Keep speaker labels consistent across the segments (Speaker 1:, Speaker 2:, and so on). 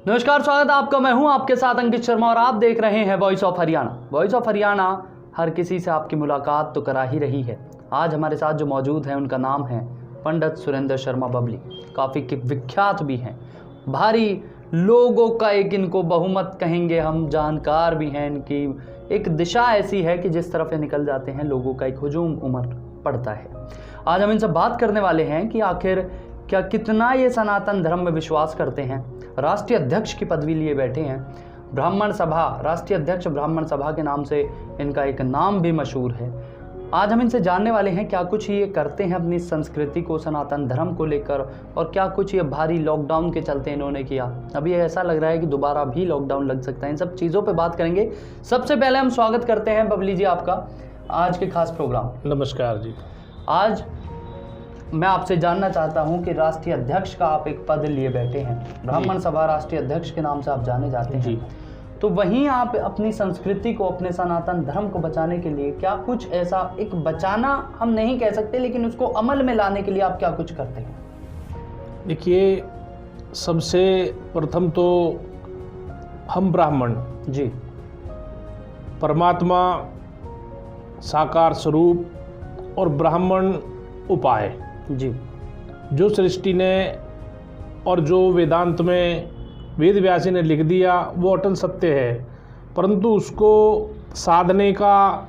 Speaker 1: नमस्कार, स्वागत है आपका। मैं हूं आपके साथ अंकित शर्मा और आप देख रहे हैं voice of Haryana. Voice of Haryana हर किसी से आपकी मुलाकात तो करा ही रही है। आज हमारे साथ जो मौजूद हैं उनका नाम है पंडित सुरेंद्र शर्मा बबली। काफ़ी विख्यात भी हैं, भारी लोगों का एक इनको बहुमत कहेंगे हम, जानकार भी हैं। इनकी एक दिशा ऐसी है कि जिस तरफ ये निकल जाते हैं लोगों का एक हुजूम उमड़ पड़ता है। आज हम इनसे बात करने वाले हैं कि आखिर क्या कितना ये सनातन धर्म में विश्वास करते हैं। राष्ट्रीय अध्यक्ष की पदवी लिए बैठे हैं, ब्राह्मण सभा, राष्ट्रीय अध्यक्ष ब्राह्मण सभा के नाम से इनका एक नाम भी मशहूर है। आज हम इनसे जानने वाले हैं क्या कुछ ये करते हैं अपनी संस्कृति को, सनातन धर्म को लेकर, और क्या कुछ ये भारी लॉकडाउन के चलते इन्होंने किया। अभी ऐसा लग रहा है कि दोबारा भी लॉकडाउन लग सकता है। इन सब चीज़ों पे बात करेंगे। सबसे पहले हम स्वागत करते हैं बबली जी आपका आज के खास प्रोग्राम।
Speaker 2: नमस्कार जी।
Speaker 1: आज मैं आपसे जानना चाहता हूं कि राष्ट्रीय अध्यक्ष का आप एक पद लिए बैठे हैं, ब्राह्मण सभा राष्ट्रीय अध्यक्ष के नाम से आप जाने जाते हैं
Speaker 2: जी।
Speaker 1: तो वहीं आप अपनी संस्कृति को, अपने सनातन धर्म को बचाने के लिए क्या कुछ ऐसा, एक बचाना हम नहीं कह सकते लेकिन उसको अमल में लाने के लिए आप क्या कुछ करते हैं?
Speaker 2: देखिए, सबसे प्रथम तो हम ब्राह्मण
Speaker 1: जी,
Speaker 2: परमात्मा साकार स्वरूप और ब्राह्मण उपाय
Speaker 1: जी,
Speaker 2: जो सृष्टि ने और जो वेदांत में वेद व्यासी ने लिख दिया वो अटल सत्य है, परंतु उसको साधने का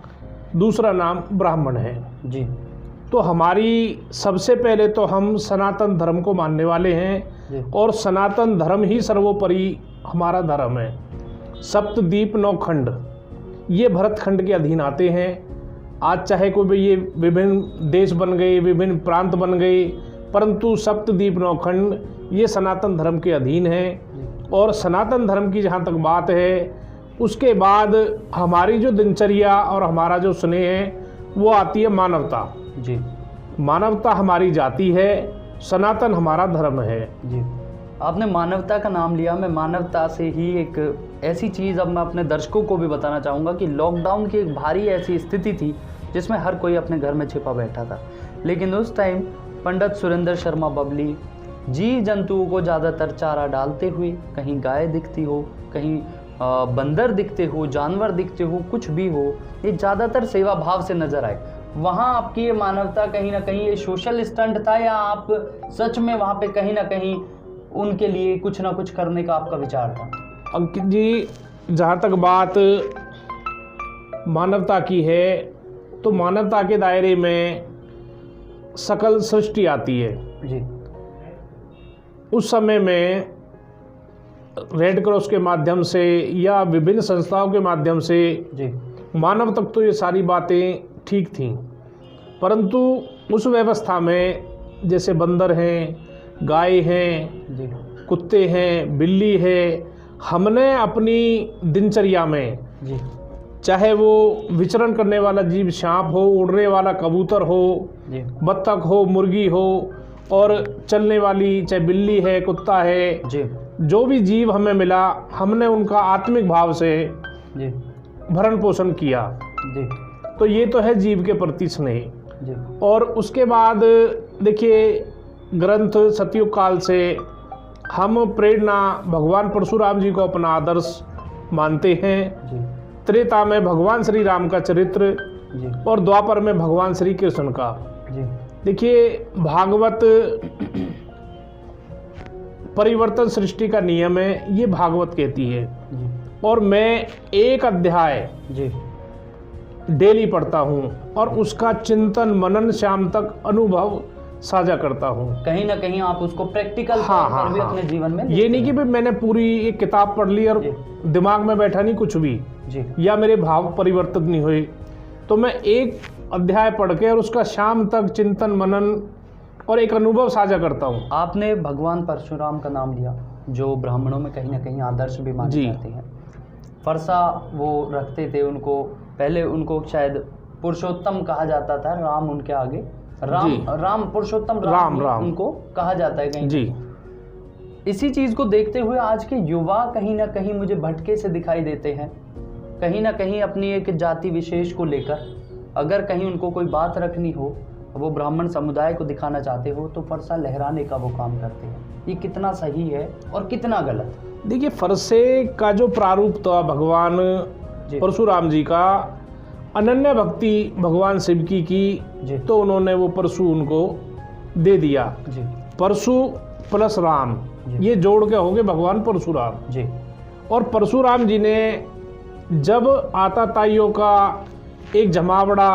Speaker 2: दूसरा नाम ब्राह्मण है
Speaker 1: जी।
Speaker 2: तो हमारी सबसे पहले तो हम सनातन धर्म को मानने वाले हैं
Speaker 1: जी।
Speaker 2: और सनातन धर्म ही सर्वोपरि हमारा धर्म है। सप्तद्वीप 9 खंड ये भरत खंड के अधीन आते हैं। आज चाहे कोई भी ये विभिन्न देश बन गए, विभिन्न प्रांत बन गए, परंतु सप्तद्वीप 9 खंड ये सनातन धर्म के अधीन है। और सनातन धर्म की जहाँ तक बात है, उसके बाद हमारी जो दिनचर्या और हमारा जो स्नेह है वो आती है मानवता
Speaker 1: जी।
Speaker 2: मानवता हमारी जाति है, सनातन हमारा धर्म है
Speaker 1: जी। आपने मानवता का नाम लिया। मैं मानवता से ही एक ऐसी चीज़ अब मैं अपने दर्शकों को भी बताना चाहूँगा कि लॉकडाउन की एक भारी ऐसी स्थिति थी जिसमें हर कोई अपने घर में छिपा बैठा था, लेकिन उस टाइम पंडित सुरेंद्र शर्मा बबली जीव जंतुओं को ज़्यादातर चारा डालते हुए, कहीं गाय दिखती हो, कहीं बंदर दिखते हो, जानवर दिखते हो, कुछ भी हो, ये ज़्यादातर सेवा भाव से नज़र आए। वहाँ आपकी ये मानवता कहीं ना कहीं ये सोशल स्टंट था, या आप सच में वहाँ पे कहीं ना कहीं उनके लिए कुछ ना कुछ करने का आपका विचार था?
Speaker 2: अंकित जी, जहाँ तक बात मानवता की है तो मानवता के दायरे में सकल सृष्टि आती है
Speaker 1: जी।
Speaker 2: उस समय में रेड क्रॉस के माध्यम से या विभिन्न संस्थाओं के माध्यम से
Speaker 1: जी।
Speaker 2: मानव तक तो ये सारी बातें ठीक थीं, परंतु उस व्यवस्था में जैसे बंदर हैं, गाय हैं
Speaker 1: जी,
Speaker 2: कुत्ते हैं, बिल्ली है, हमने अपनी दिनचर्या में
Speaker 1: जी,
Speaker 2: चाहे वो विचरण करने वाला जीव सांप हो, उड़ने वाला कबूतर हो,
Speaker 1: जी,
Speaker 2: बत्तख हो, मुर्गी हो, और चलने वाली चाहे बिल्ली है, कुत्ता है,
Speaker 1: जी,
Speaker 2: जो भी जीव हमें मिला हमने उनका आत्मिक भाव से
Speaker 1: जी,
Speaker 2: भरण पोषण किया।
Speaker 1: जी,
Speaker 2: तो ये तो है जीव के प्रति स्नेह।
Speaker 1: जी,
Speaker 2: और उसके बाद देखिए, ग्रंथ सतयुग काल से हम प्रेरणा भगवान परशुराम जी को अपना आदर्श मानते हैं।
Speaker 1: जी,
Speaker 2: त्रेता में भगवान श्री राम का चरित्र
Speaker 1: जी,
Speaker 2: और द्वापर में भगवान श्री कृष्ण का।
Speaker 1: जी,
Speaker 2: देखिए, भागवत परिवर्तन सृष्टि का नियम है, ये भागवत कहती है।
Speaker 1: जी,
Speaker 2: और मैं एक अध्याय
Speaker 1: जी,
Speaker 2: डेली पढ़ता हूँ और उसका चिंतन मनन शाम तक अनुभव साझा करता हूँ।
Speaker 1: कहीं ना कहीं आप उसको प्रैक्टिकल
Speaker 2: हाँ,
Speaker 1: तौर पर भी
Speaker 2: हाँ,
Speaker 1: अपने जीवन में
Speaker 2: ये नहीं कि भाई मैंने पूरी एक किताब पढ़ ली और दिमाग में बैठा नहीं कुछ भी,
Speaker 1: जी,
Speaker 2: या मेरे भाव परिवर्तित नहीं हुए। तो मैं एक अध्याय पढ़ के और उसका शाम तक चिंतन मनन और एक अनुभव साझा करता हूँ।
Speaker 1: आपने भगवान परशुराम का नाम लिया, जो ब्राह्मणों में कहीं ना कहीं आदर्श भी माने जाते हैं। फरसा वो रखते थे, उनको पहले उनको शायद पुरुषोत्तम कहा जाता था, राम उनके आगे, राम पुरुषोत्तम राम उनको कहा जाता है कहीं
Speaker 2: जी।
Speaker 1: इसी चीज़ को देखते हुए आज के युवा कहीं ना कहीं मुझे भटके से दिखाई देते हैं। कहीं ना कहीं अपनी एक जाति विशेष को लेकर अगर कहीं उनको कोई बात रखनी हो वो ब्राह्मण समुदाय को दिखाना चाहते हो तो फरसा लहराने का वो काम करते हैं। ये कितना सही है और कितना गलत?
Speaker 2: देखिए, फरसे का जो प्रारूप था भगवान परशुराम जी का, अनन्य भक्ति भगवान शिव की
Speaker 1: जी।
Speaker 2: तो उन्होंने वो परशु उनको दे दिया
Speaker 1: जी
Speaker 2: परशु प्लस राम,
Speaker 1: जी।
Speaker 2: ये जोड़ के हो गए भगवान परशुराम
Speaker 1: जी।
Speaker 2: और परशुराम जी ने जब आताताइयों का एक जमावड़ा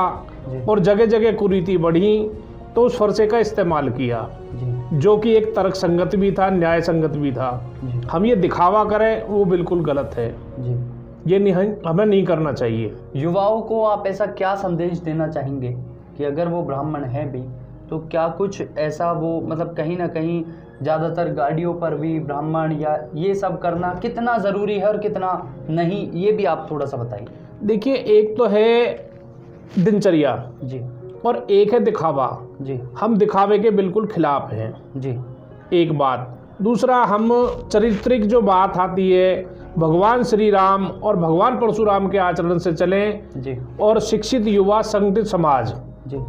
Speaker 1: जी।
Speaker 2: और जगह जगह कुरीति बढ़ी तो उस फरसे का इस्तेमाल किया,
Speaker 1: जी।
Speaker 2: जो कि एक तर्क संगत भी था, न्याय संगत भी था।
Speaker 1: जी।
Speaker 2: हम ये दिखावा करें वो बिल्कुल गलत है,
Speaker 1: जी।
Speaker 2: ये नहीं, हमें नहीं करना चाहिए।
Speaker 1: युवाओं को आप ऐसा क्या संदेश देना चाहेंगे कि अगर वो ब्राह्मण है भी तो क्या कुछ ऐसा वो मतलब कहीं ना कहीं ज़्यादातर गाड़ियों पर भी ब्राह्मण या ये सब करना कितना ज़रूरी है और कितना नहीं, ये भी आप थोड़ा सा बताइए।
Speaker 2: देखिए, एक तो है दिनचर्या
Speaker 1: जी।
Speaker 2: और एक है दिखावा।
Speaker 1: जी।
Speaker 2: हम दिखावे के बिल्कुल खिलाफ हैं,
Speaker 1: जी।
Speaker 2: एक बात। दूसरा, हम चारित्रिक जो बात आती है भगवान श्री राम और भगवान परशुराम के आचरण से चलें
Speaker 1: जी।
Speaker 2: और शिक्षित युवा, संगठित समाज,
Speaker 1: जी।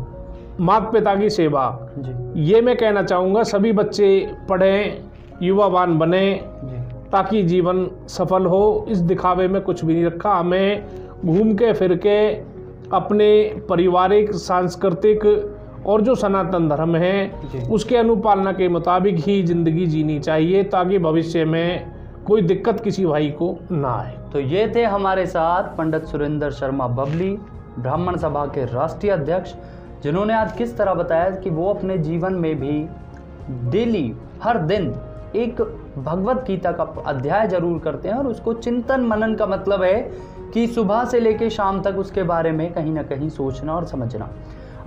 Speaker 2: माता पिता की सेवा,
Speaker 1: जी।
Speaker 2: ये मैं कहना चाहूँगा। सभी बच्चे पढ़ें, युवावान बने
Speaker 1: जी।
Speaker 2: ताकि जीवन सफल हो। इस दिखावे में कुछ भी नहीं रखा। हमें घूम के फिर के अपने पारिवारिक, सांस्कृतिक और जो सनातन धर्म है उसके अनुपालना के मुताबिक ही ज़िंदगी जीनी चाहिए ताकि भविष्य में कोई दिक्कत किसी भाई को ना आए।
Speaker 1: तो ये थे हमारे साथ पंडित सुरेंद्र शर्मा बबली, ब्राह्मण सभा के राष्ट्रीय अध्यक्ष, जिन्होंने आज किस तरह बताया कि वो अपने जीवन में भी डेली हर दिन एक भगवत गीता का अध्याय जरूर करते हैं और उसको चिंतन मनन का मतलब है कि सुबह से लेकर शाम तक उसके बारे में कहीं ना कहीं सोचना और समझना।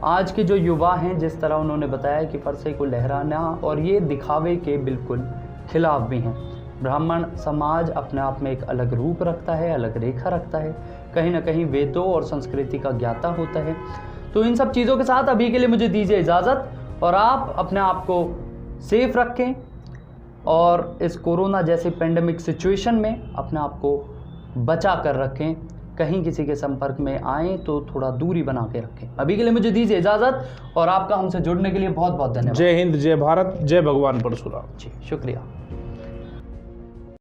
Speaker 1: आज के जो युवा हैं, जिस तरह उन्होंने बताया कि फरसे को लहराना और ये दिखावे के बिल्कुल खिलाफ भी हैं। ब्राह्मण समाज अपने आप में एक अलग रूप रखता है, अलग रेखा रखता है, कहीं ना कहीं वेदों और संस्कृति का ज्ञाता होता है। तो इन सब चीज़ों के साथ अभी के लिए मुझे दीजिए इजाज़त और आप अपने आप को सेफ रखें और इस कोरोना जैसे पेंडेमिक सिचुएशन में अपने आप को बचा कर रखें। कहीं किसी के संपर्क में आएँ तो थोड़ा दूरी बना के रखें। अभी के लिए मुझे दीजिए इजाज़त और आपका हमसे जुड़ने के लिए बहुत बहुत धन्यवाद।
Speaker 2: जय हिंद, जय भारत, जय भगवान परशुराम।
Speaker 1: जी, शुक्रिया।